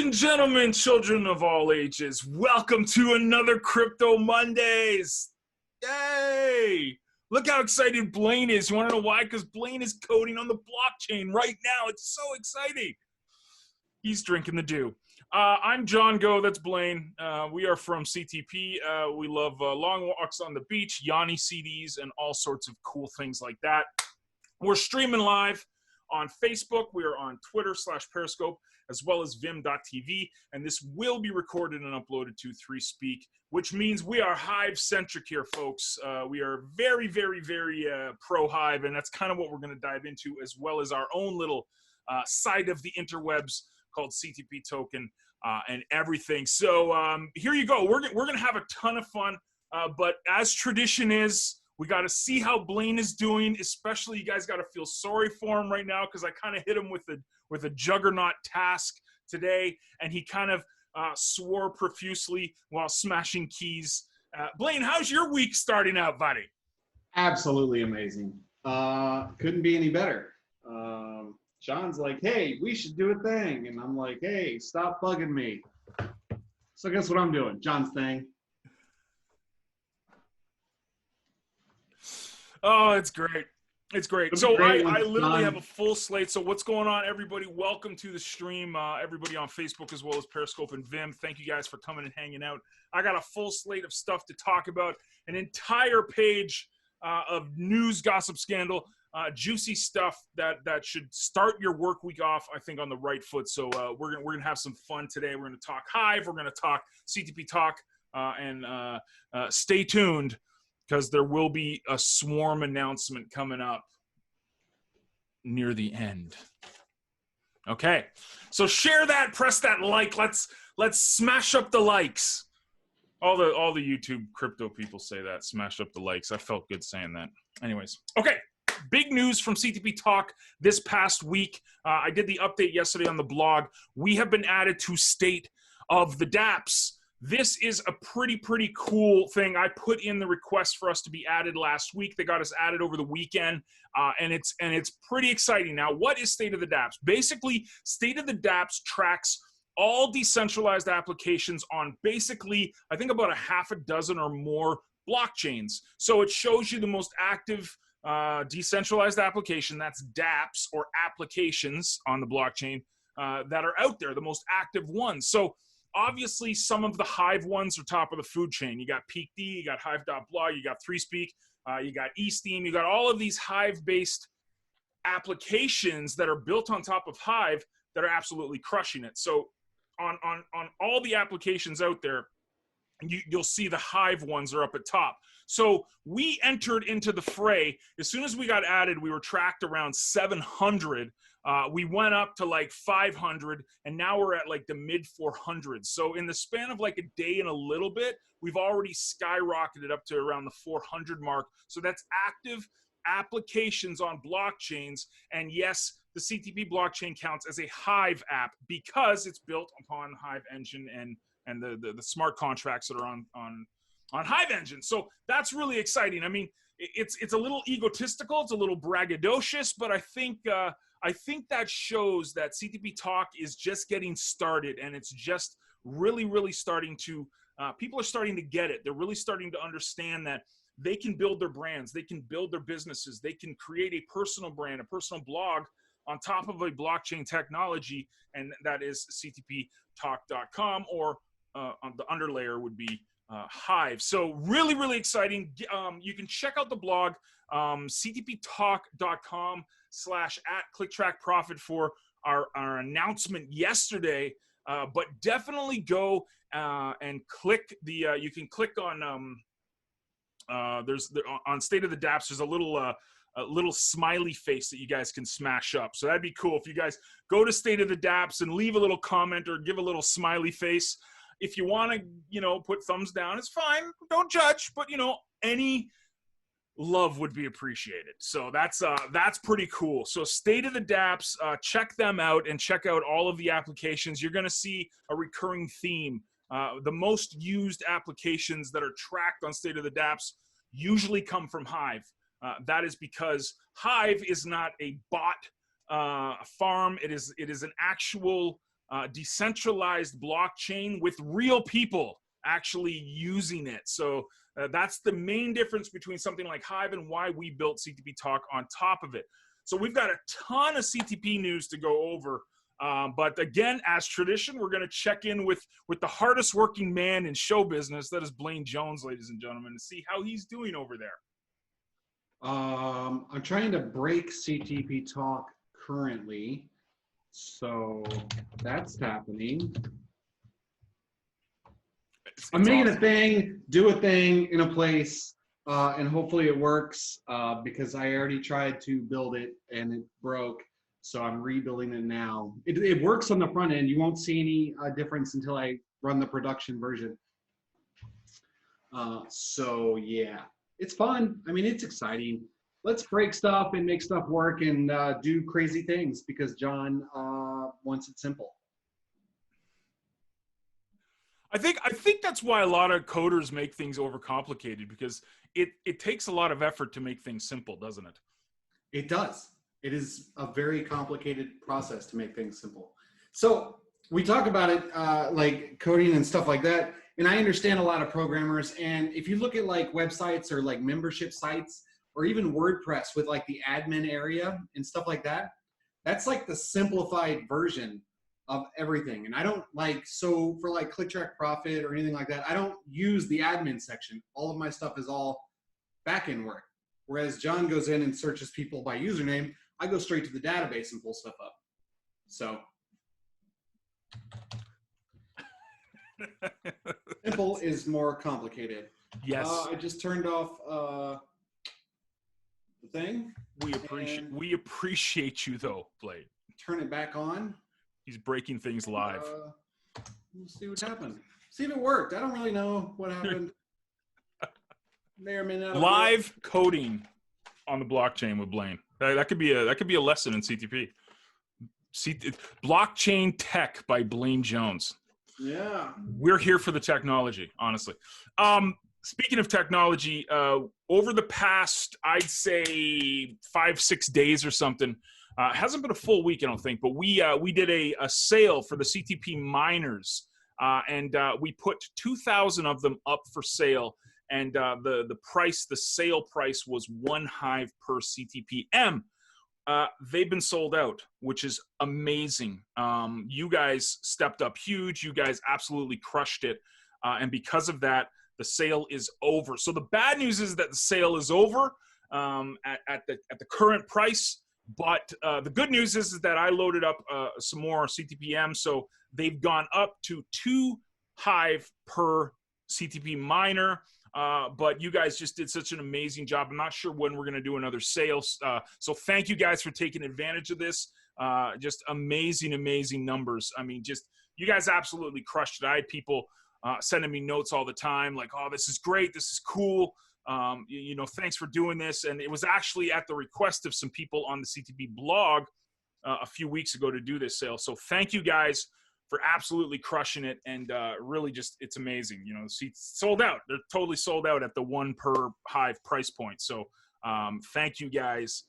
and gentlemen, children of all ages, welcome to another Crypto Mondays. Yay! Look how excited Blaine is. You want to know why? Because Blaine is coding on the blockchain right now. It's so exciting. He's drinking the dew. I'm John Go. That's Blaine. We are from CTP. We love long walks on the beach, Yanni CDs, and all sorts of cool things like that. We're streaming live on Facebook. We are on Twitter /Periscope, as well as Vim.tv. And this will be recorded and uploaded to 3Speak, which means we are Hive-centric here, folks. We are very, very, very pro-Hive, and that's kind of what we're going to dive into, as well as our own little side of the interwebs called CTP Token and everything. So here you go. We're going to have a ton of fun, but as tradition is, we got to see how Blaine is doing. Especially, you guys got to feel sorry for him right now because I kind of hit him with a juggernaut task today, and he kind of swore profusely while smashing keys. Blaine, how's your week starting out, buddy? Absolutely amazing. Couldn't be any better. John's like, hey, we should do a thing. And I'm like, hey, stop bugging me. So guess what I'm doing? John's thing. Oh, it's great. It's great. So I literally have a full slate. So what's going on, everybody? Welcome to the stream. Everybody on Facebook as well as Periscope and Vim. Thank you guys for coming and hanging out. I got a full slate of stuff to talk about. An entire page of news, gossip, scandal, juicy stuff that should start your work week off, I think, on the right foot. So we're gonna have some fun today. We're gonna talk Hive. We're gonna talk CTP Talk, and stay tuned, because there will be a Swarm announcement coming up near the end. Okay, so share that, press that like. Let's smash up the likes. All the YouTube crypto people say that, smash up the likes. I felt good saying that. Anyways, okay. Big news from CTP Talk this past week. I did the update yesterday on the blog. We have been added to State of the Dapps. This is a pretty cool thing. I put in the request for us to be added last week. They got us added over the weekend, and it's pretty exciting. Now, what is State of the Dapps? Basically, State of the Dapps tracks all decentralized applications on basically, I think, about a half a dozen or more blockchains. So it shows you the most active decentralized application, that's dApps, or applications on the blockchain that are out there, the most active ones. So obviously, some of the Hive ones are top of the food chain. You got PeakD, you got Hive.blog, you got 3Speak, you got eSteam, you got all of these Hive-based applications that are built on top of Hive that are absolutely crushing it. So on all the applications out there, you'll see the Hive ones are up at top. So we entered into the fray. As soon as we got added, we were tracked around 700. We went up to like 500, and now we're at like the mid 400s. So in the span of like a day and a little bit, we've already skyrocketed up to around the 400 mark. So that's active applications on blockchains. And yes, the CTP blockchain counts as a Hive app because it's built upon Hive Engine and the smart contracts that are on Hive Engine. So that's really exciting. I mean, it's a little egotistical, it's a little braggadocious, but I think that shows that CTP Talk is just getting started, and it's just really starting to, people are starting to get it. They're really starting to understand that they can build their brands, they can build their businesses, they can create a personal brand, a personal blog on top of a blockchain technology, and that is ctptalk.com, or the underlayer would be Hive. So really exciting. You can check out the blog, ctptalk.com/@ClickTrackProfit for our announcement yesterday. But definitely go and click the. You can click on. On State of the Dapps. There's a little smiley face that you guys can smash up. So that'd be cool if you guys go to State of the Dapps and leave a little comment or give a little smiley face. If you want to, put thumbs down, it's fine. Don't judge, but any love would be appreciated. So that's pretty cool. So State of the Dapps, check them out and check out all of the applications. You're going to see a recurring theme. The most used applications that are tracked on State of the Dapps usually come from Hive. That is because Hive is not a bot farm. It is an actual decentralized blockchain with real people actually using it. So that's the main difference between something like Hive and why we built CTP Talk on top of it. So we've got a ton of CTP news to go over. But again, as tradition, we're going to check in with the hardest working man in show business. That is Blaine Jones, ladies and gentlemen, to see how he's doing over there. I'm trying to break CTP Talk currently. So that's happening. I'm making a thing, do a thing in a place, and hopefully it works because I already tried to build it and it broke. So I'm rebuilding it now. It works on the front end. You won't see any difference until I run the production version. So yeah, it's fun. I mean, it's exciting. Let's break stuff and make stuff work and do crazy things because John wants it simple. I think that's why a lot of coders make things overcomplicated, because it takes a lot of effort to make things simple, doesn't it? It does. It is a very complicated process to make things simple. So we talk about it like coding and stuff like that. And I understand a lot of programmers. And if you look at like websites or like membership sites or even WordPress with like the admin area and stuff like that, that's like the simplified version of everything. And I don't like, so for like Click Track Profit or anything like that, I don't use the admin section. All of my stuff is all backend work. Whereas John goes in and searches people by username, I go straight to the database and pull stuff up. So simple is more complicated. Yes. I just turned off the thing. We appreciate you though, Blade. Turn it back on. He's breaking things live. We'll see what happened. See if it worked. I don't really know what happened. May or may not. Live coding on the blockchain with Blaine. That could be a lesson in CTP. Blockchain tech by Blaine Jones. Yeah. We're here for the technology, honestly. Speaking of technology, over the past, I'd say 5-6 days or something, it hasn't been a full week, I don't think, but we did a sale for the CTP miners, and we put 2,000 of them up for sale, and the sale price was 1 Hive per CTPM. They've been sold out, which is amazing. You guys stepped up huge. You guys absolutely crushed it, and because of that, the sale is over. So the bad news is that the sale is over at the current price. But the good news is that I loaded up some more CTPM, so they've gone up to 2 Hive per CTP miner. But you guys just did such an amazing job. I'm not sure when we're going to do another sale. So thank you guys for taking advantage of this. Just amazing, amazing numbers. I mean, just you guys absolutely crushed it. I had people sending me notes all the time like, oh, this is great. This is cool. Thanks for doing this. And it was actually at the request of some people on the CTP blog a few weeks ago to do this sale. So thank you guys for absolutely crushing it. And really just, it's amazing. You know, seats sold out. They're totally sold out at the 1 per Hive price point. So thank you guys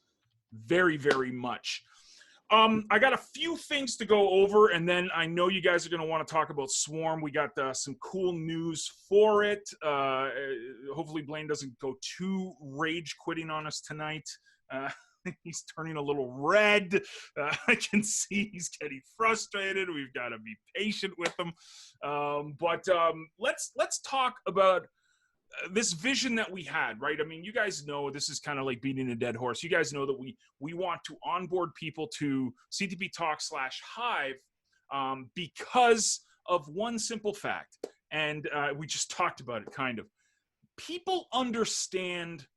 very, very much. I got a few things to go over, and then I know you guys are going to want to talk about Swarm. We got some cool news for it. Hopefully Blaine doesn't go too rage quitting on us tonight. He's turning a little red. I can see he's getting frustrated. We've got to be patient with him. But let's talk about this vision that we had, right? I mean, you guys know this is kind of like beating a dead horse. You guys know that we want to onboard people to CTP Talk /Hive because of one simple fact. And we just talked about it kind of. People understand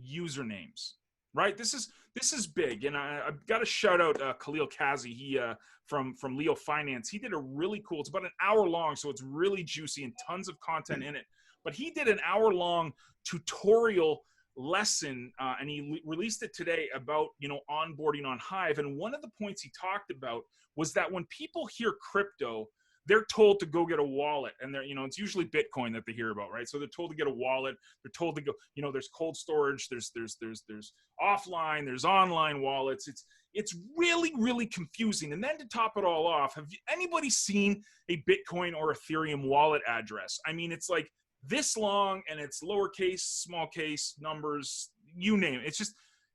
usernames, right? This is big. And I've got to shout out Khalil Kazi. He from Leo Finance. He did a really cool, it's about an hour long, so it's really juicy and tons of content in it. But he did an hour-long tutorial lesson, and he released it today about, onboarding on Hive. And one of the points he talked about was that when people hear crypto, they're told to go get a wallet, and they're, it's usually Bitcoin that they hear about, right? So they're told to get a wallet. They're told to go, there's cold storage, there's offline, there's online wallets. It's really, really confusing. And then to top it all off, have anybody seen a Bitcoin or Ethereum wallet address? I mean, it's like this long, and it's lowercase, small case, numbers, you name it.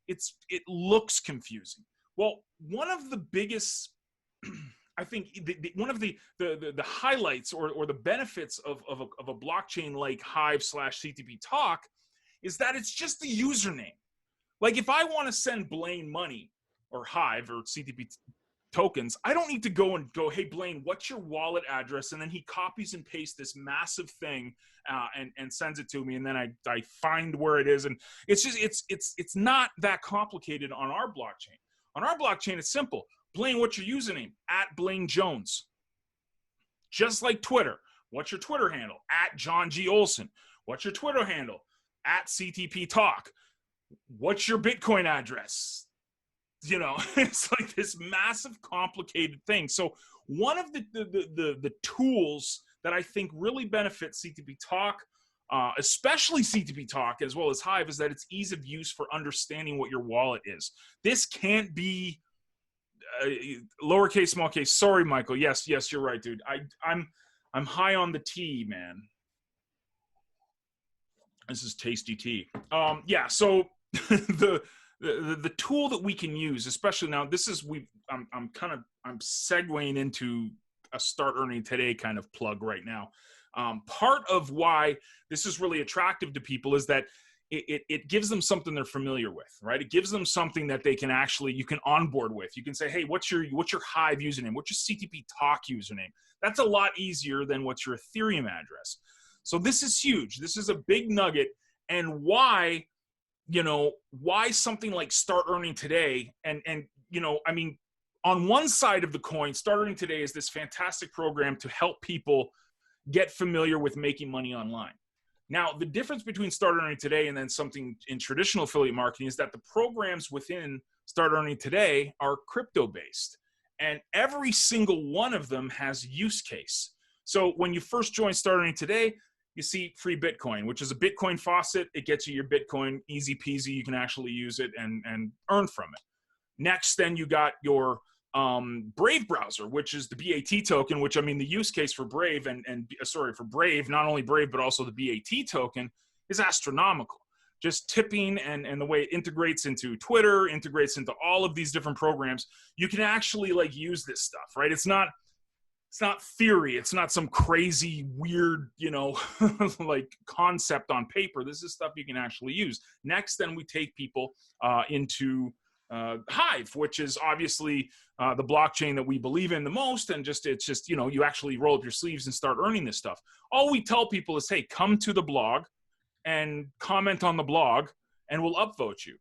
It looks confusing. Well, one of the biggest, I think, one of the highlights or the benefits of a blockchain like Hive/CTP Talk is that it's just the username. Like if I want to send Blaine money or Hive or CTP tokens, I don't need to go, hey, Blaine, what's your wallet address? And then he copies and pastes this massive thing and sends it to me. And then I find where it is. And it's not that complicated on our blockchain. On our blockchain, it's simple. Blaine, what's your username? @Blaine Jones. Just like Twitter. What's your Twitter handle? @John G. Olson. What's your Twitter handle? @CTP Talk. What's your Bitcoin address? It's like this massive complicated thing. So one of the tools that I think really benefits CTP Talk, especially CTP Talk as well as Hive, is that it's ease of use for understanding what your wallet is. This can't be lowercase, small case. Sorry, Michael. Yes, you're right, dude. I'm high on the tea, man. This is tasty tea. Yeah. So the tool that we can use, especially now, I'm segueing into a Start Earning Today kind of plug right now. Part of why this is really attractive to people is that it gives them something they're familiar with, right? It gives them something that you can onboard with. You can say, hey, what's your Hive username? What's your CTP Talk username? That's a lot easier than what's your Ethereum address. So this is huge. This is a big nugget. And why something like Start Earning Today, and I mean, on one side of the coin, Start Earning Today is this fantastic program to help people get familiar with making money online. Now, the difference between Start Earning Today and then something in traditional affiliate marketing is that the programs within Start Earning Today are crypto-based, and every single one of them has use case. So when you first join Start Earning Today, you see free Bitcoin, which is a Bitcoin faucet. It gets you your Bitcoin, easy peasy. You can actually use it and earn from it. Next, then you got your Brave browser, which is the BAT token, which, I mean, the use case for Brave for Brave, not only Brave, but also the BAT token is astronomical. Just tipping and the way it integrates into Twitter, integrates into all of these different programs. You can actually use this stuff, right? It's not theory. It's not some crazy, weird, concept on paper. This is stuff you can actually use. Next, then we take people into Hive, which is obviously the blockchain that we believe in the most. And it's just, you actually roll up your sleeves and start earning this stuff. All we tell people is, hey, come to the blog and comment on the blog and we'll upvote you.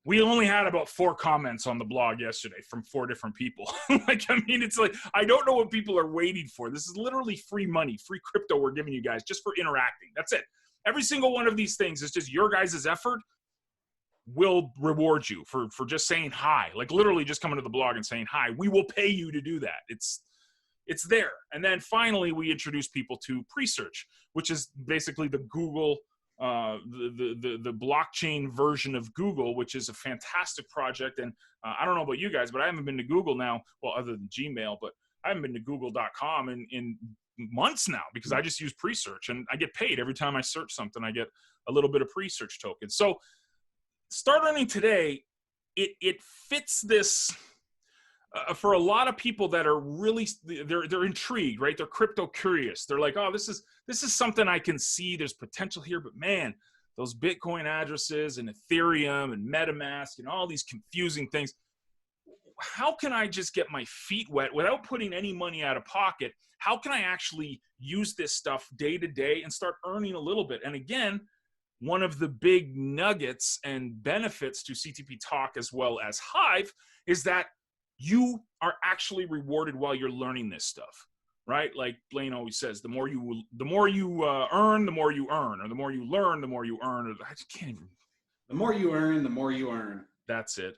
We only had about 4 comments on the blog yesterday from 4 different people. It's like, I don't know what people are waiting for. This is literally free money, free crypto we're giving you guys just for interacting. That's it. Every single one of these things is just your guys' effort will reward you for just saying hi. Literally just coming to the blog and saying hi. We will pay you to do that. It's there. And then finally, we introduce people to pre-search, which is basically the Google the blockchain version of Google, which is a fantastic project. And I don't know about you guys, but I haven't been to Google now, well, other than Gmail, but I haven't been to google.com in months now because I just use pre-search and I get paid every time I search something. I get a little bit of pre-search token. So Start Earning Today, it fits this for a lot of people that are really, they're intrigued, right? They're crypto curious. They're like, oh, this is something I can see. There's potential here, but man, those Bitcoin addresses and Ethereum and MetaMask and all these confusing things. How can I just get my feet wet without putting any money out of pocket? How can I actually use this stuff day to day and start earning a little bit? And again, one of the big nuggets and benefits to CTP Talk as well as Hive is that you are actually rewarded while you're learning this stuff, right? Like Blaine always says, the more you earn, the more you earn, or the more you learn, the more you earn. Or I just can't even. The more you earn, the more you earn. That's it.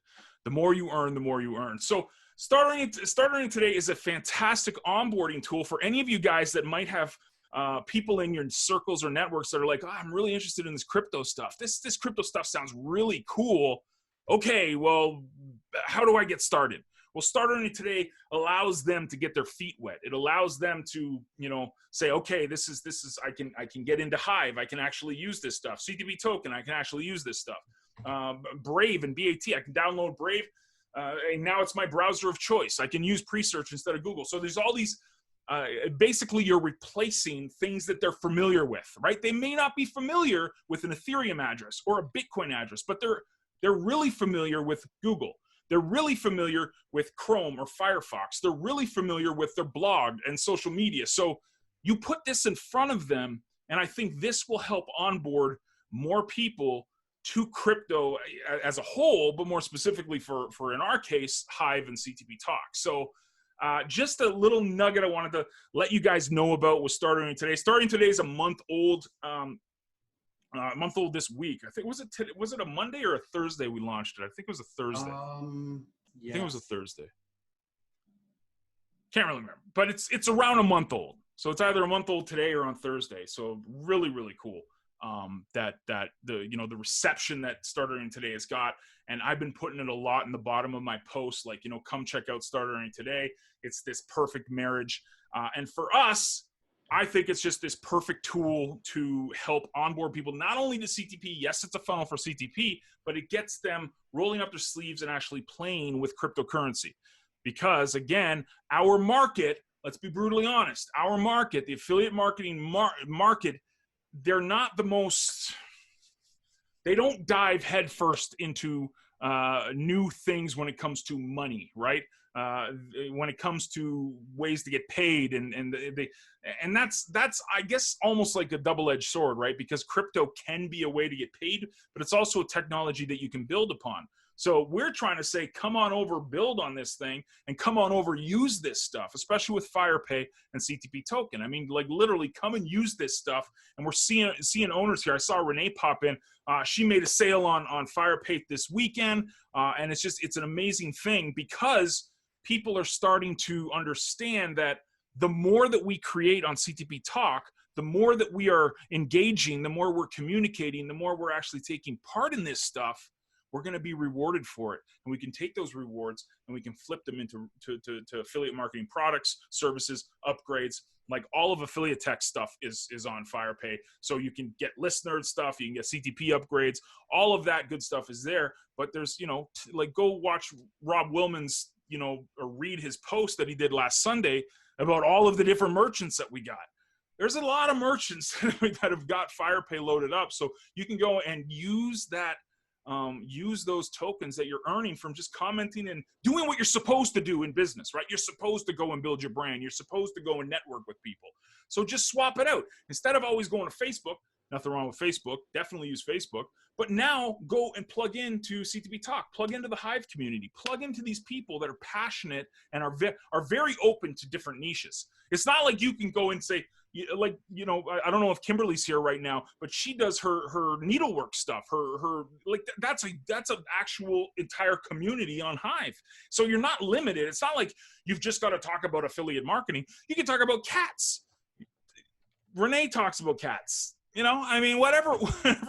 The more you earn, the more you earn. So StartEarning Today is a fantastic onboarding tool for any of you guys that might have people in your circles or networks that are like, oh, I'm really interested in this crypto stuff. This crypto stuff sounds really cool. Okay, well, how do I get started? Well, StartEarning Today allows them to get their feet wet. It allows them to, say, okay, this is I can get into Hive. I can actually use this stuff. CTP token, I can actually use this stuff. Brave and BAT, I can download Brave. And now it's my browser of choice. I can use pre-search instead of Google. So there's all these, basically you're replacing things that they're familiar with, right? They may not be familiar with an Ethereum address or a Bitcoin address, but they're really familiar with Google. They're really familiar with Chrome or Firefox. They're really familiar with their blog and social media. So you put this in front of them, and I think this will help onboard more people to crypto as a whole, but more specifically for in our case, Hive and CTP Talk. So just a little nugget I wanted to let you guys know about with StartEarning Today. StartEarning Today is a month old this week. I think, was it a Monday or a Thursday we launched it? I think it was a Thursday. Yes. I think it was a Thursday. Can't really remember, but it's around a month old. So it's either a month old today or on Thursday. So really, really cool. That the reception that StartEarning Today has got, and I've been putting it a lot in the bottom of my posts, like, come check out StartEarning Today. It's this perfect marriage, and for us, I think it's just this perfect tool to help onboard people, not only to CTP. Yes, it's a funnel for CTP, but it gets them rolling up their sleeves and actually playing with cryptocurrency. Because again, our market, let's be brutally honest, our market, the affiliate marketing market, they're not the most, they don't dive headfirst into new things when it comes to money, right? When it comes to ways to get paid, and that's I guess almost like a double-edged sword, right? Because crypto can be a way to get paid, but it's also a technology that you can build upon. So we're trying to say, come on over, build on this thing, and come on over, use this stuff, especially with FirePay and CTP token. I mean, like literally come and use this stuff. And we're seeing owners here. I saw Renee pop in. She made a sale on FirePay this weekend. And it's an amazing thing because people are starting to understand that the more that we create on CTP Talk, the more that we are engaging, the more we're communicating, the more we're actually taking part in this stuff, we're going to be rewarded for it. And we can take those rewards and we can flip them into to affiliate marketing products, services, upgrades. Like all of affiliate tech stuff is on FirePay. So you can get listener stuff, you can get CTP upgrades, all of that good stuff is there. But there's, like go watch Rob Willman's, or read his post that he did last Sunday about all of the different merchants that we got. There's a lot of merchants that have got FirePay loaded up. So you can go and use that. Use those tokens that you're earning from just commenting and doing what you're supposed to do in business, right? You're supposed to go and build your brand. You're supposed to go and network with people. So just swap it out. Instead of always going to Facebook, nothing wrong with Facebook, definitely use Facebook, but now go and plug into CTP Talk, plug into the Hive community, plug into these people that are passionate and are very open to different niches. It's not like you can go and say, I don't know if Kimberly's here right now, but she does her needlework stuff. That's an actual entire community on Hive. So you're not limited. It's not like you've just got to talk about affiliate marketing. You can talk about cats. Renee talks about cats. Whatever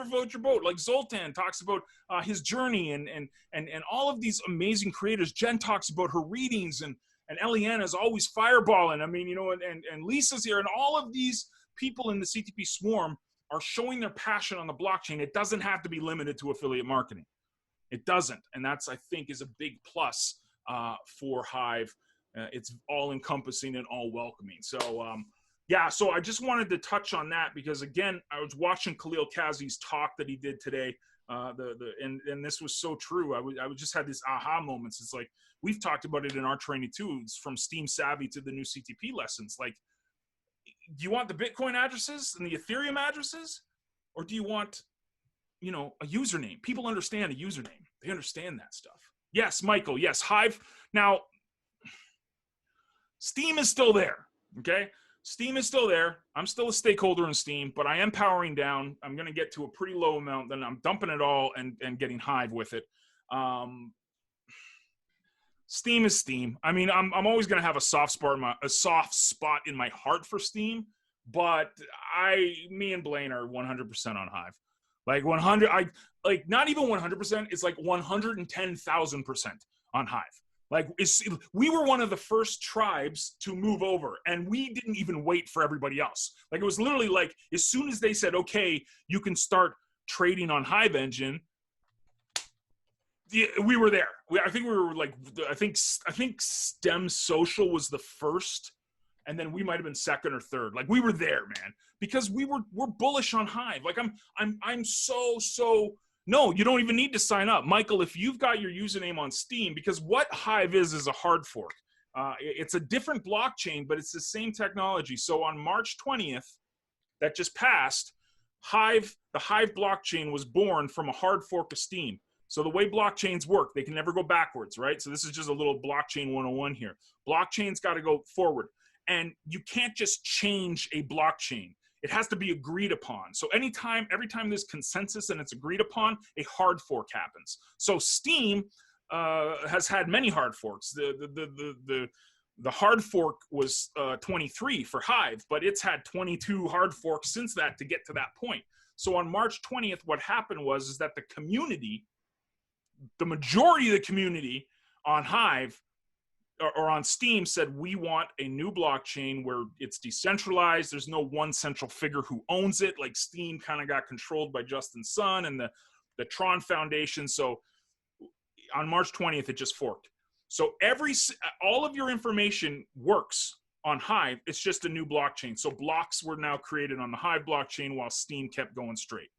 floats your boat. Like Zoltan talks about his journey and all of these amazing creators. Jen talks about her readings and Eliana is always fireballing. And Lisa's here, and all of these people in the CTP Swarm are showing their passion on the blockchain. It doesn't have to be limited to affiliate marketing. It doesn't, and that's, I think, is a big plus for Hive. It's all encompassing and all welcoming. So, so I just wanted to touch on that because, again, I was watching Khalil Kazi's talk that he did today. And this was so true. I just had these aha moments. It's like, we've talked about it in our training too. It's from Steam Savvy to the new CTP lessons. Like, do you want the Bitcoin addresses and the Ethereum addresses? Or do you want, a username? People understand a username. They understand that stuff. Yes, Michael. Yes, Hive. Now, Steam is still there. Okay. Steam is still there. I'm still a stakeholder in Steam, but I am powering down. I'm going to get to a pretty low amount. Then I'm dumping it all and getting Hive with it. Steam is Steam. I mean, I'm always gonna have a soft spot in my heart for Steam, but me and Blaine are 100% on Hive. Like 100, not even 100%. It's like 110,000% on Hive. Like we were one of the first tribes to move over, and we didn't even wait for everybody else. Like it was literally like as soon as they said, "Okay, you can start trading on Hive Engine," we were there. I think we were like, I think STEM Social was the first, and then we might have been second or third. Like we were there, man, because we're bullish on Hive. Like I'm so. No, you don't even need to sign up. Michael, if you've got your username on Steam, because what Hive is a hard fork. It's a different blockchain, but it's the same technology. So on March 20th, that just passed, the Hive blockchain was born from a hard fork of Steam. So the way blockchains work, they can never go backwards, right? So this is just a little blockchain 101 here. Blockchains got to go forward. And you can't just change a blockchain. It has to be agreed upon. So every time there's consensus and it's agreed upon, a hard fork happens. So Steam has had many hard forks. The hard fork was 23 for Hive, but it's had 22 hard forks since that to get to that point. So on March 20th, what happened was that the community, the majority of the community on Hive or on Steam said, we want a new blockchain where it's decentralized. There's no one central figure who owns it. Like Steam kind of got controlled by Justin Sun and the Tron Foundation. So on March 20th, it just forked. So all of your information works on Hive. It's just a new blockchain. So blocks were now created on the Hive blockchain while Steam kept going straight.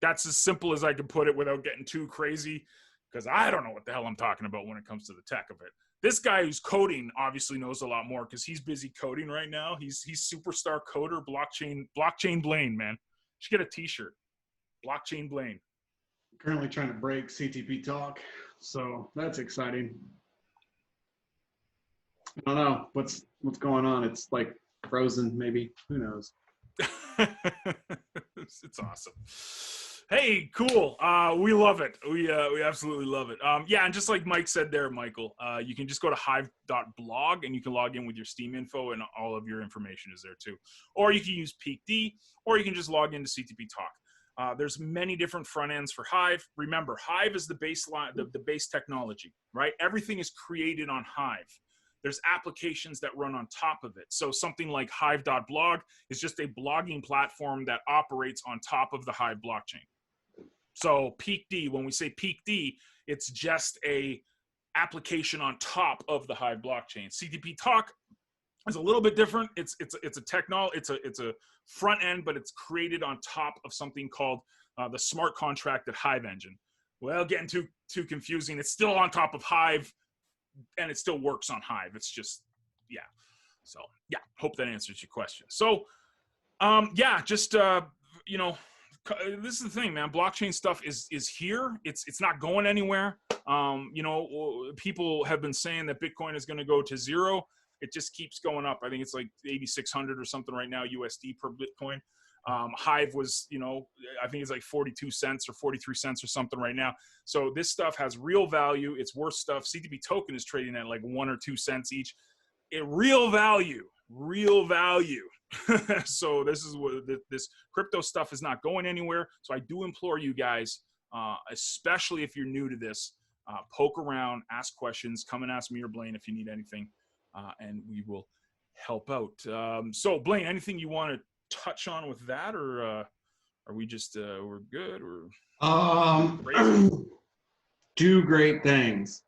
That's as simple as I can put it without getting too crazy, because I don't know what the hell I'm talking about when it comes to the tech of it. This guy who's coding obviously knows a lot more because he's busy coding right now. He's superstar coder, blockchain Blaine, man. You should get a t-shirt. Blockchain Blaine. Currently trying to break CTP talk, so that's exciting. I don't know what's going on. It's like frozen, maybe. Who knows? It's awesome. Hey, cool. We love it. We absolutely love it. Yeah, and just like Mike said there, Michael, you can just go to hive.blog and you can log in with your Steam info and all of your information is there too. Or you can use PeakD, or you can just log into CTP Talk. There's many different front ends for Hive. Remember, Hive is the baseline, the base technology, right? Everything is created on Hive. There's applications that run on top of it. So something like hive.blog is just a blogging platform that operates on top of the Hive blockchain. So PeakD, when we say PeakD, it's just a application on top of the Hive blockchain. CTP Talk is a little bit different. It's a front end, but it's created on top of something called the smart contract at Hive Engine. Well, getting too confusing. It's still on top of Hive, and it still works on Hive. It's just, yeah. So yeah, hope that answers your question. So yeah, just you know, this is the thing, man. Blockchain stuff is here. It's not going anywhere. You know, people have been saying that Bitcoin is going to go to zero. It just keeps going up. I think it's like 8,600 or something right now USD per Bitcoin. Hive was, you know, I think it's like 42 cents or 43 cents or something right now. So this stuff has real value. It's worth stuff. CTP token is trading at like 1 or 2 cents each. Real value. So this is what this crypto stuff is not going anywhere. So I do implore you guys, especially if you're new to this, poke around, ask questions, come and ask me or Blaine if you need anything, and we will help out. So Blaine, anything you want to touch on with that, or are we just we're good, or two great things.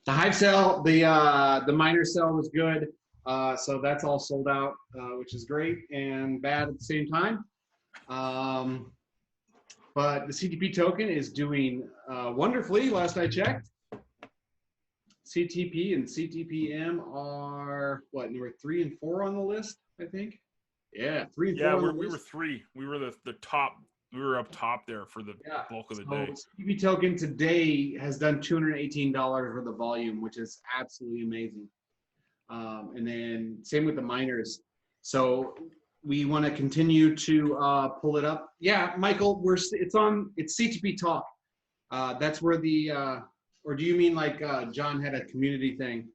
The Hive sale, the miner sale was good, so that's all sold out, which is great and bad at the same time. But the CTP token is doing wonderfully. Last I checked, CTP and CTPM are what, number 3 and 4 on the list, I think. Yeah, 3 and 4. Yeah, we were 3. We were the top. We were up top there for the bulk of the day. CTP token today has done $218 for the volume, which is absolutely amazing. And then same with the miners. So we want to continue to pull it up. Yeah, Michael, it's CTP Talk. That's where the Or do you mean like John had a community thing?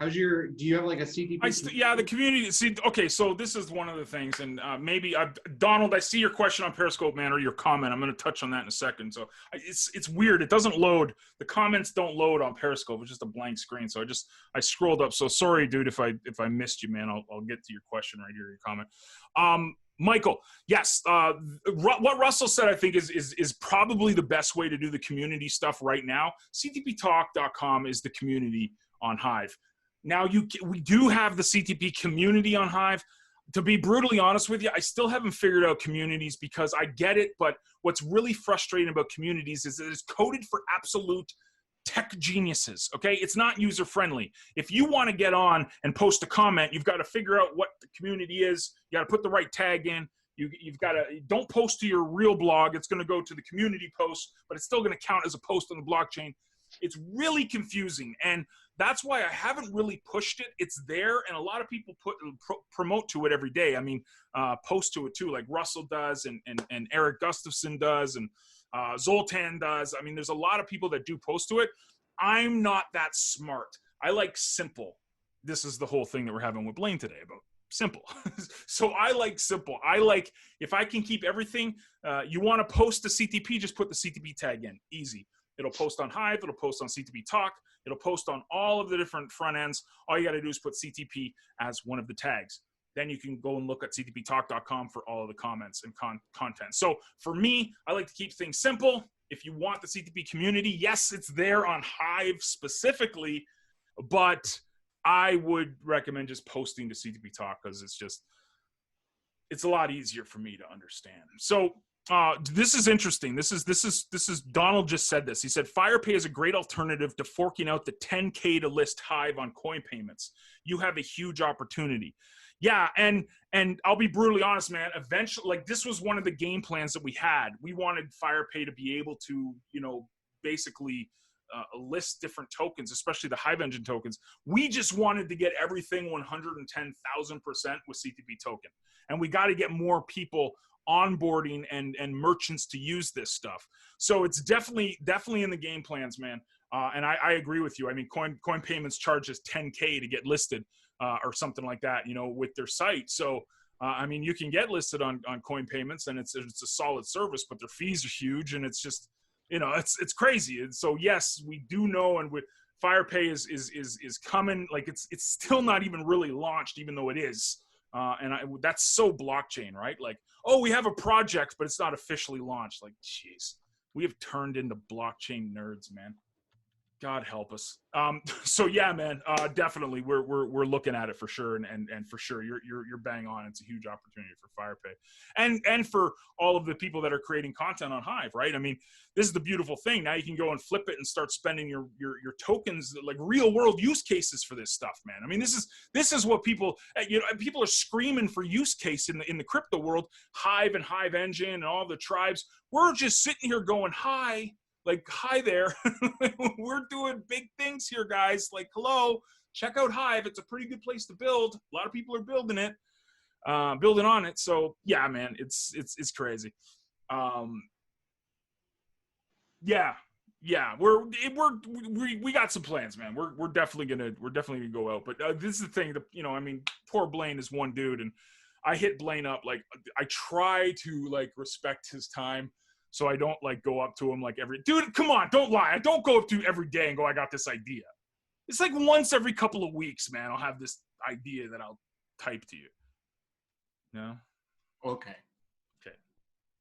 Do you have like a CTP? Yeah, the community. See, okay, so this is one of the things, and maybe Donald, I see your question on Periscope, man, or your comment. I'm going to touch on that in a second. So it's weird. It doesn't load. The comments don't load on Periscope. It's just a blank screen. So I scrolled up. So sorry, dude, if I missed you, man. I'll get to your question right here, your comment. Michael, yes, what Russell said, I think is probably the best way to do the community stuff right now. CTPtalk.com is the community on Hive. Now, we do have the CTP community on Hive. To be brutally honest with you, I still haven't figured out communities because I get it, but what's really frustrating about communities is that it's coded for absolute tech geniuses, okay? It's not user-friendly. If you want to get on and post a comment, you've got to figure out what the community is. You got to put the right tag in. You've got to, don't post to your real blog. It's going to go to the community post, but it's still going to count as a post on the blockchain. It's really confusing, and that's why I haven't really pushed it. It's there, and a lot of people promote to it every day. I mean, post to it too, like Russell does, and Eric Gustafson does, and Zoltan does. I mean, there's a lot of people that do post to it. I'm not that smart. I like simple. This is the whole thing that we're having with Blaine today about simple. So I like simple. I like, if I can keep everything, you want to post the CTP, just put the CTP tag in. Easy. It'll post on Hive. It'll post on CTP Talk. It'll post on all of the different front ends. All you got to do is put CTP as one of the tags. Then you can go and look at ctptalk.com for all of the comments and content. So for me, I like to keep things simple. If you want the CTP community, yes, it's there on Hive specifically, but I would recommend just posting to CTP Talk because it's a lot easier for me to understand. So this is interesting. This is Donald just said this. He said FirePay is a great alternative to forking out the $10K to list Hive on coin payments. You have a huge opportunity. Yeah, and I'll be brutally honest, man. Eventually, like, this was one of the game plans that we had. We wanted FirePay to be able to, basically list different tokens, especially the Hive Engine tokens. We just wanted to get everything 110,000% with CTP token, and we got to get more people onboarding and merchants to use this stuff. So it's definitely in the game plans, man. And I agree with you. I mean, coin payments charges $10K to get listed or something like that, with their site. So I mean, you can get listed on coin payments, and it's a solid service, but their fees are huge, and it's just, it's crazy. And so yes, we do know, and with FirePay is coming. Like, it's still not even really launched, even though it is. And that's so blockchain, right? Like, oh, we have a project, but it's not officially launched. Like, jeez, we have turned into blockchain nerds, man. God help us. So yeah, man, definitely we're looking at it for sure, and for sure you're bang on. It's a huge opportunity for FirePay, and for all of the people that are creating content on Hive, right? I mean, this is the beautiful thing. Now you can go and flip it and start spending your tokens, like real world use cases for this stuff, man. I mean, this is what people, people are screaming for use case in the crypto world. Hive and Hive Engine and all the tribes. We're just sitting here going, hi. Like, hi there. We're doing big things here, guys. Like, hello, check out Hive. It's a pretty good place to build. A lot of people are building on it. So yeah, man, it's crazy. Yeah, we got some plans, man. We're definitely gonna go out. But this is the thing that, I mean, poor Blaine is one dude, and I hit Blaine up. Like, I try to, like, respect his time. So I don't, like, go up to him like dude, come on, don't lie. I don't go up to you every day and go, I got this idea. It's like once every couple of weeks, man, I'll have this idea that I'll type to you. No? Okay.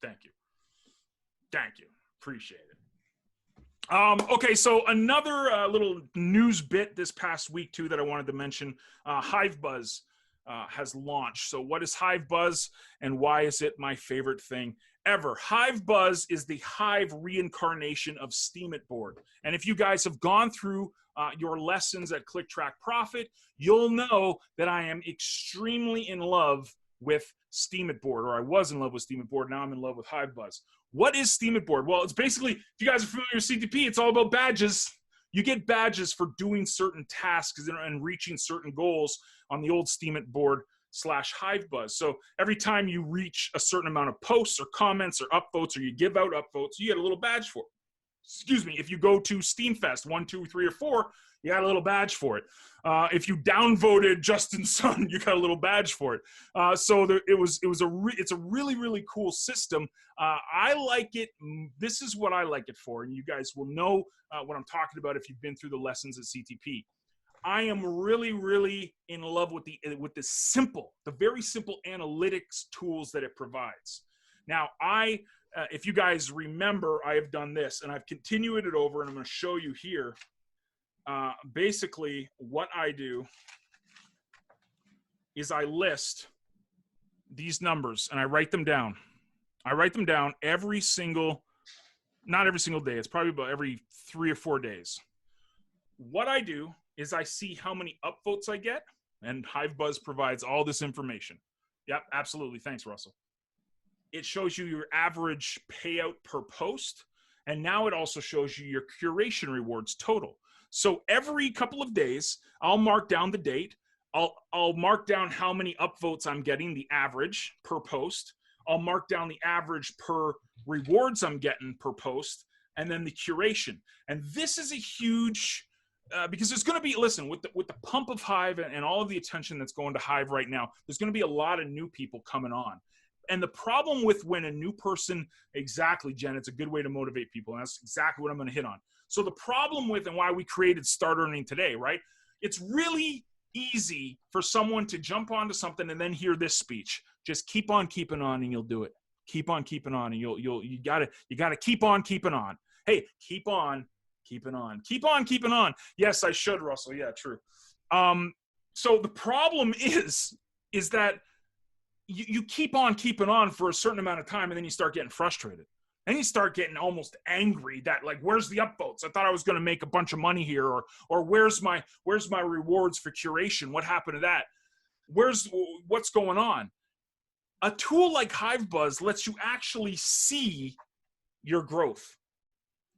Thank you. Appreciate it. Okay, so another little news bit this past week too that I wanted to mention. HiveBuzz has launched. So what is HiveBuzz, and why is it my favorite thing ever? HiveBuzz is the Hive reincarnation of Steemit.board. And if you guys have gone through your lessons at Click Track Profit, you'll know that I am extremely in love with Steemit.board, or I was in love with Steemit.board. Now I'm in love with HiveBuzz. What is Steemit.board? Well, it's basically, if you guys are familiar with CTP, it's all about badges. You get badges for doing certain tasks and reaching certain goals on the old Steemit.board /HiveBuzz. So every time you reach a certain amount of posts or comments or upvotes, or you give out upvotes, you get a little badge for it. if you go to Steamfest 1, 2, 3, or 4, you got a little badge for it. If you downvoted Justin Sun, you got a little badge for it. It's a really, really cool system. I like it. This is what I like it for, and you guys will know what I'm talking about if you've been through the lessons at CTP. I am really, really in love with the very simple analytics tools that it provides. Now, if you guys remember, I have done this, and I've continued it over, and I'm going to show you here. Basically, what I do is I list these numbers, and I write them down. I write them down not every single day. It's probably about every 3 or 4 days. What I do is I see how many upvotes I get, and HiveBuzz provides all this information. Yep, absolutely. Thanks, Russell. It shows you your average payout per post, and now it also shows you your curation rewards total. So every couple of days, I'll mark down the date. I'll mark down how many upvotes I'm getting, the average per post. I'll mark down the average per rewards I'm getting per post, and then the curation. And this is a huge, because there's going to be, listen, with the pump of Hive and all of the attention that's going to Hive right now, there's going to be a lot of new people coming on. And the problem with when a new person, exactly, Jen, it's a good way to motivate people. And that's exactly what I'm going to hit on. So the problem with, and why we created Start Earning Today, right? It's really easy for someone to jump onto something and then hear this speech. Just keep on keeping on and you'll do it. Keep on keeping on and you gotta keep on keeping on. Hey, keep on keeping on. Keep on keeping on. Yes, I should, Russell. Yeah, true. So the problem is that you keep on keeping on for a certain amount of time, and then you start getting frustrated. And you start getting almost angry that, like, where's the upvotes? I thought I was going to make a bunch of money here, or where's my rewards for curation? What happened to that? What's going on? A tool like HiveBuzz lets you actually see your growth.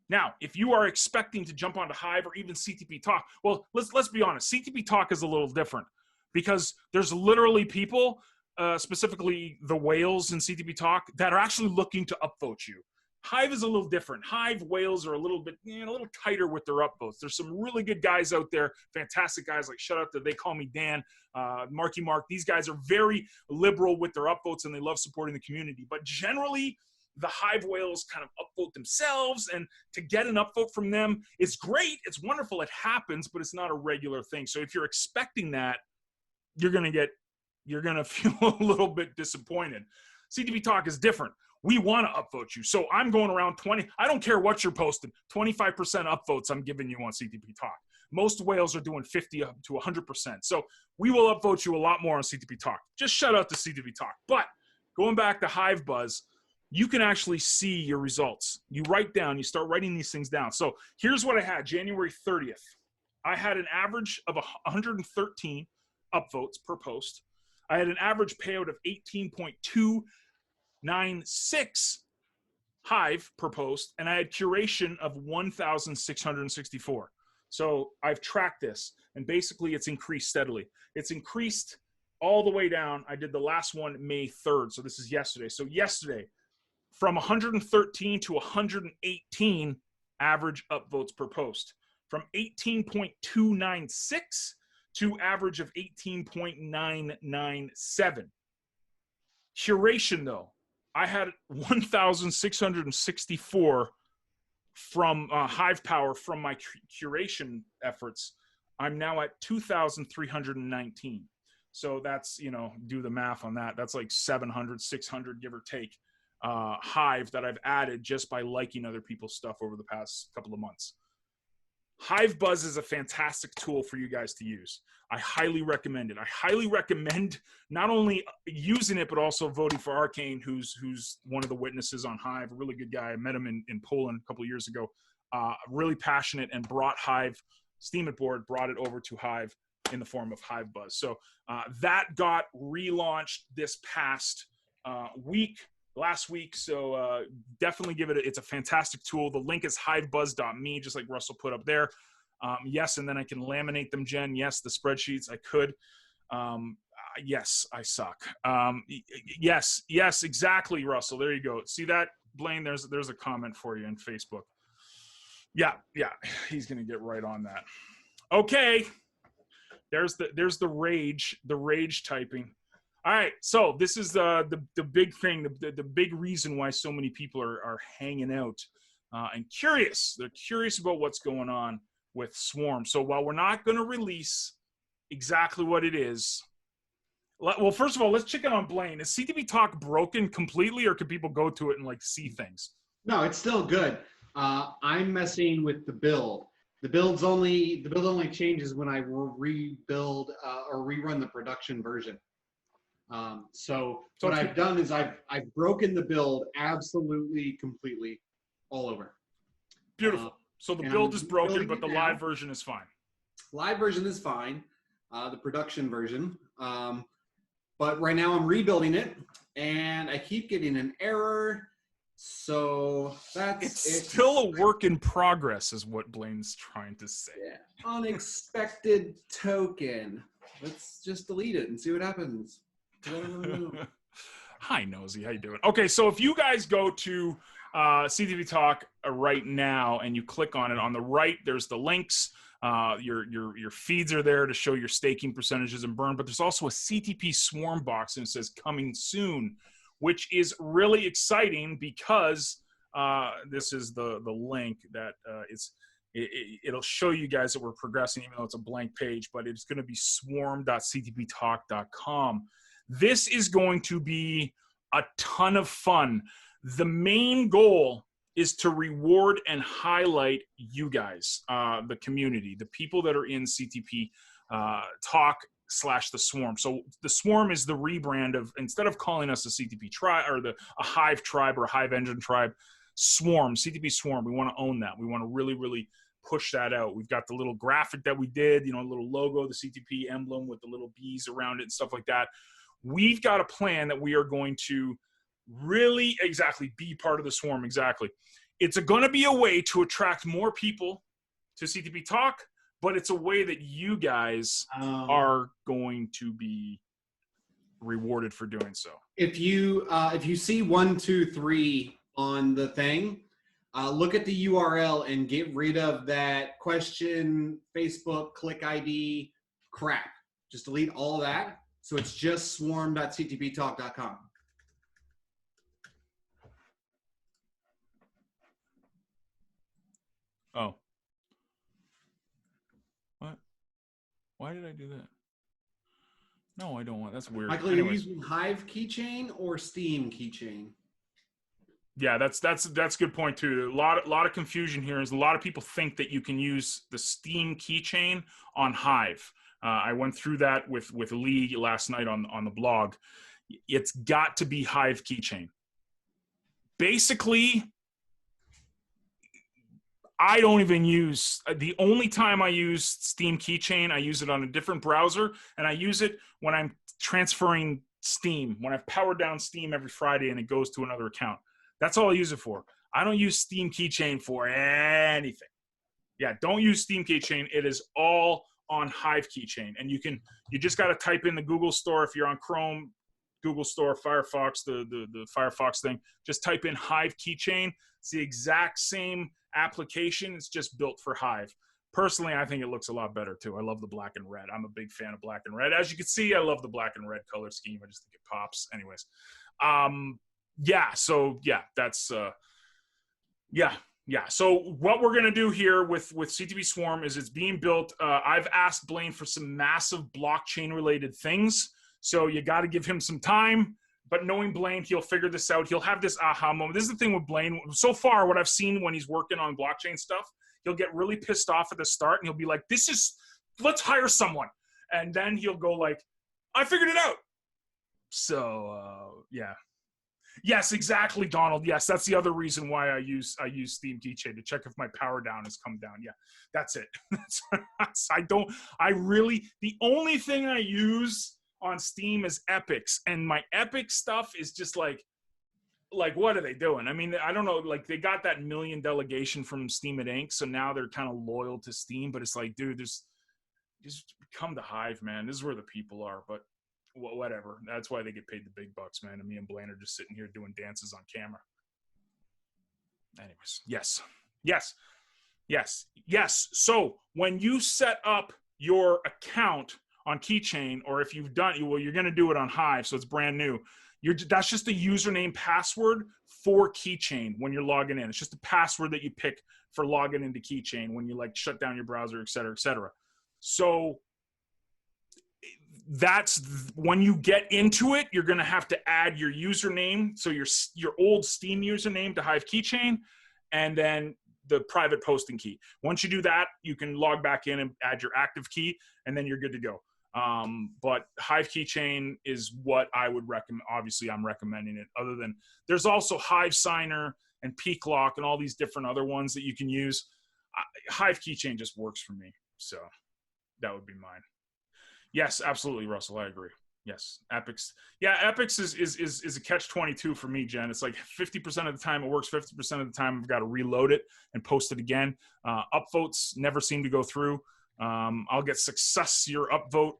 Now, if you are expecting to jump onto Hive or even CTP Talk, well, let's be honest. CTP Talk is a little different because there's literally people, specifically the whales in CTP Talk, that are actually looking to upvote you. Hive is a little different. Hive whales are a little bit, a little tighter with their upvotes. There's some really good guys out there, fantastic guys, like shout out to They Call Me Dan, Marky Mark. These guys are very liberal with their upvotes and they love supporting the community. But generally, the Hive whales kind of upvote themselves, and to get an upvote from them, it's great, it's wonderful, it happens, but it's not a regular thing. So if you're expecting that, you're gonna feel a little bit disappointed. CTP Talk is different. We want to upvote you. So I'm going around 20. I don't care what you're posting. 25% upvotes I'm giving you on CTP Talk. Most whales are doing 50 up to 100%. So we will upvote you a lot more on CTP Talk. Just shout out to CTP Talk. But going back to HiveBuzz, you can actually see your results. You start writing these things down. So here's what I had January 30th. I had an average of 113 upvotes per post. I had an average payout of 18.296 Hive per post, and I had curation of 1,664. So I've tracked this, and basically it's increased steadily. It's increased all the way down. I did the last one May 3rd, so this is yesterday. So yesterday, from 113 to 118 average upvotes per post. From 18.296 to average of 18.997. Curation, though, I had 1,664 from Hive Power from my curation efforts. I'm now at 2,319. So that's, do the math on that. That's like 700, 600, give or take, Hive that I've added just by liking other people's stuff over the past couple of months. HiveBuzz is a fantastic tool for you guys to use. I highly recommend it. I highly recommend not only using it, but also voting for Arcane, who's one of the witnesses on Hive, a really good guy. I met him in Poland a couple of years ago. Really passionate, and brought Hive, Steemit board, brought it over to Hive in the form of HiveBuzz. So that got relaunched this past last week. So definitely give it it's a fantastic tool. The link is hivebuzz.me, just like Russell put up there. Yes, and then I can laminate them, Jen. Yes, the spreadsheets, I could. Yes, I suck. Yes, exactly, Russell. There you go. See that, Blaine? There's a comment for you in Facebook. Yeah, he's gonna get right on that. Okay, there's the rage typing. All right, so this is the big thing, the big reason why so many people are hanging out and curious. They're curious about what's going on with Swarm. So while we're not going to release exactly what it is, well, first of all, let's check in on Blaine. Is CTP Talk broken completely, or can people go to it and like see things? No, it's still good. I'm messing with the build. The build only changes when I rebuild or rerun the production version. So what I've done is I've broken the build absolutely completely all over. Beautiful. So the build is broken, but the live version is fine. Live version is fine. The production version. But right now I'm rebuilding it, and I keep getting an error. So it's still a work in progress, is what Blaine's trying to say. Yeah. Unexpected token. Let's just delete it and see what happens. Hi, Nosy. How you doing? Okay, so if you guys go to CTP Talk right now and you click on it, on the right, there's the links. Your feeds are there to show your staking percentages and burn, but there's also a CTP Swarm box, and it says coming soon, which is really exciting because this is the link that it'll show you guys that we're progressing, even though it's a blank page, but it's going to be swarm.ctptalk.com. This is going to be a ton of fun. The main goal is to reward and highlight you guys, the community, the people that are in CTP Talk / the Swarm. So the Swarm is the rebrand of, instead of calling us a CTP tribe or a Hive tribe or a Hive engine tribe, Swarm, CTP Swarm. We want to own that. We want to really, really push that out. We've got the little graphic that we did, a little logo, the CTP emblem with the little bees around it and stuff like that. We've got a plan that we are going to really be part of the Swarm. Exactly. It's going to be a way to attract more people to CTP Talk, but it's a way that you guys are going to be rewarded for doing so. If you see 1, 2, 3 on the thing, look at the URL and get rid of that question, Facebook, click ID crap. Just delete all of that. So it's just swarm.ctptalk.com. Oh. What? Why did I do that? No, I don't want. That's weird. Michael, are you using Hive keychain or Steam keychain? Yeah, that's a good point too. A lot of confusion here is a lot of people think that you can use the Steam keychain on Hive. I went through that with Lee last night on the blog. It's got to be Hive keychain. Basically, I don't even use, the only time I use Steam keychain, I use it on a different browser, and I use it when I'm transferring Steam, when I've powered down Steam every Friday and it goes to another account. That's all I use it for. I don't use Steam keychain for anything. Yeah, don't use Steam keychain. It is all on Hive keychain. And you just got to type in the Google Store. If you're on Chrome, Google Store, Firefox, the Firefox thing, just type in Hive keychain. It's the exact same application. It's just built for Hive. Personally, I think it looks a lot better too. I love the black and red. I'm a big fan of black and red. As you can see, I love the black and red color scheme. I just think it pops. Anyways, So what we're going to do here with CTP Swarm is it's being built. I've asked Blaine for some massive blockchain related things. So you got to give him some time, but knowing Blaine, he'll figure this out. He'll have this aha moment. This is the thing with Blaine. So far, what I've seen when he's working on blockchain stuff, he'll get really pissed off at the start and he'll be like, let's hire someone. And then he'll go like, I figured it out. So, yeah. Yes, exactly, Donald. Yes, that's the other reason why I use Steam keychain to check if my power down has come down. Yeah, that's it. The only thing I use on Steam is epics, and my epic stuff is just like what are they doing? I mean, I don't know. Like they got that million delegation from Steam at Inc., so now they're kind of loyal to Steam. But it's like, dude, just come to Hive, man. This is where the people are. But whatever. That's why they get paid the big bucks, man. And me and Blaine are just sitting here doing dances on camera. Anyways, yes. Yes. So when you set up your account on Keychain, or if you've done, well, you're going to do it on Hive, so it's brand new. That's just the username password for Keychain when you're logging in. It's just a password that you pick for logging into Keychain when you like shut down your browser, et cetera, et cetera. So that's when you get into it, you're going to have to add your username. So your old Steam username to Hive Keychain, and then the private posting key. Once you do that, you can log back in and add your active key, and then you're good to go. But Hive Keychain is what I would recommend. Obviously, I'm recommending it. Other than there's also Hive Signer and Peak Lock and all these different other ones that you can use. Hive Keychain just works for me, so that would be mine. Yes, absolutely, Russell. I agree. Yes, Epix. Yeah, Epix is a catch-22 for me, Jen. It's like 50% of the time it works, 50% of the time I've got to reload it and post it again. Upvotes never seem to go through. I'll get success your upvote,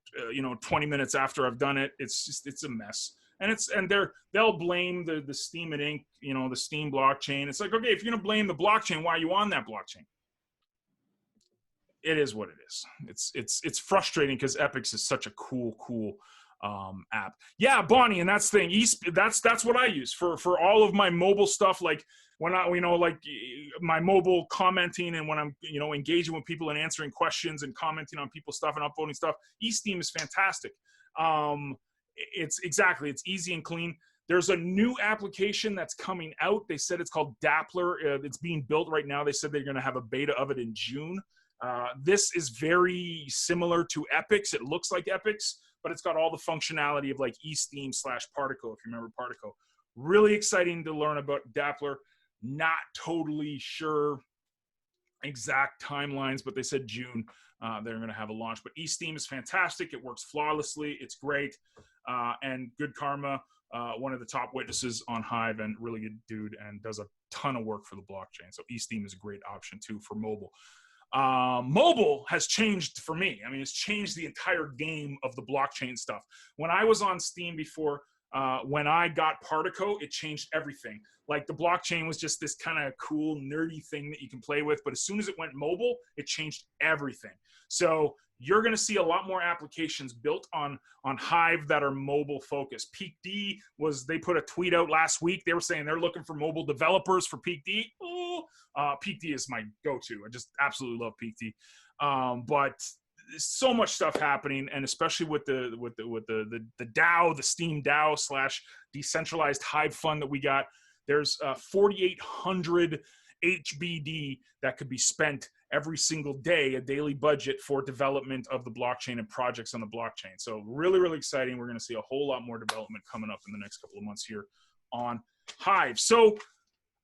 20 minutes after I've done it. It's a mess. And they'll blame the Steam and Inc., the Steam blockchain. It's like, okay, if you're gonna blame the blockchain, why are you on that blockchain? It is what it is. It's frustrating because Epix is such a cool app. Yeah, Bonnie, and that's the thing. That's what I use for all of my mobile stuff. Like when I, like my mobile commenting, and when I'm, engaging with people and answering questions and commenting on people's stuff and upvoting stuff. eSteam is fantastic. It's easy and clean. There's a new application that's coming out. They said it's called Dappler. It's being built right now. They said they're going to have a beta of it in June. This is very similar to Epix. It looks like Epix, but it's got all the functionality of like eSteam / Particle, if you remember Particle. Really exciting to learn about Dappler. Not totally sure exact timelines, but they said June they're going to have a launch. But eSteam is fantastic. It works flawlessly. It's great. And Good Karma, one of the top witnesses on Hive and really good dude, and does a ton of work for the blockchain. So eSteam is a great option too for mobile. Mobile has changed for me. I mean, it's changed the entire game of the blockchain stuff. When I was on Steam before, when I got Partico, it changed everything. Like the blockchain was just this kind of cool, nerdy thing that you can play with. But as soon as it went mobile, it changed everything. So you're going to see a lot more applications built on Hive that are mobile focused. PeakD they put a tweet out last week. They were saying they're looking for mobile developers for PeakD. PeakD is my go-to. I just absolutely love PeakD. But so much stuff happening, and especially with the DAO, the Steam DAO / decentralized Hive fund that we got. There's 4,800 HBD that could be spent every single day, a daily budget for development of the blockchain and projects on the blockchain. So really, really exciting. We're going to see a whole lot more development coming up in the next couple of months here on Hive. So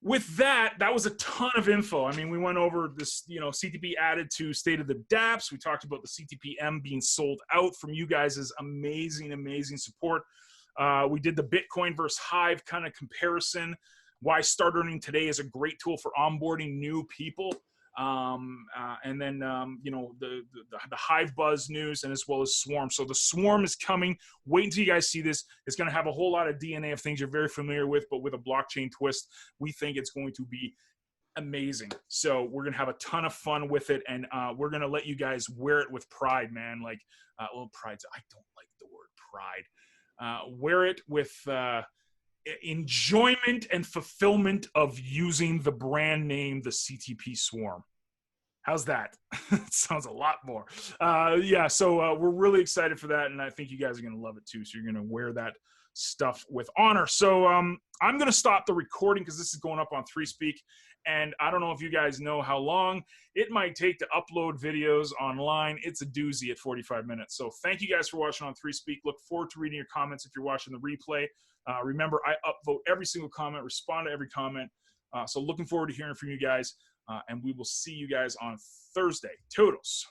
with that was a ton of info. I mean, we went over this, CTP added to State of the dApps. We talked about the CTPM being sold out from you guys' amazing, amazing support. We did the Bitcoin versus Hive kind of comparison, why StartEarning.Today is a great tool for onboarding new people. And then, the Hive Buzz news, and as well as Swarm. So the Swarm is coming. Wait until you guys see this. It's going to have a whole lot of DNA of things you're very familiar with, but with a blockchain twist. We think it's going to be amazing. So we're going to have a ton of fun with it, and we're going to let you guys wear it with pride, man. Like, pride. I don't like the word pride. Wear it with enjoyment and fulfillment of using the brand name, the CTP Swarm. How's that? It sounds a lot more. So we're really excited for that, and I think you guys are going to love it too. So you're going to wear that stuff with honor. So I'm going to stop the recording because this is going up on 3Speak, and I don't know if you guys know how long it might take to upload videos online. It's a doozy at 45 minutes. So thank you guys for watching on 3Speak. Look forward to reading your comments if you're watching the replay. Remember, I upvote every single comment, respond to every comment. So looking forward to hearing from you guys, and we will see you guys on Thursday. Toodles.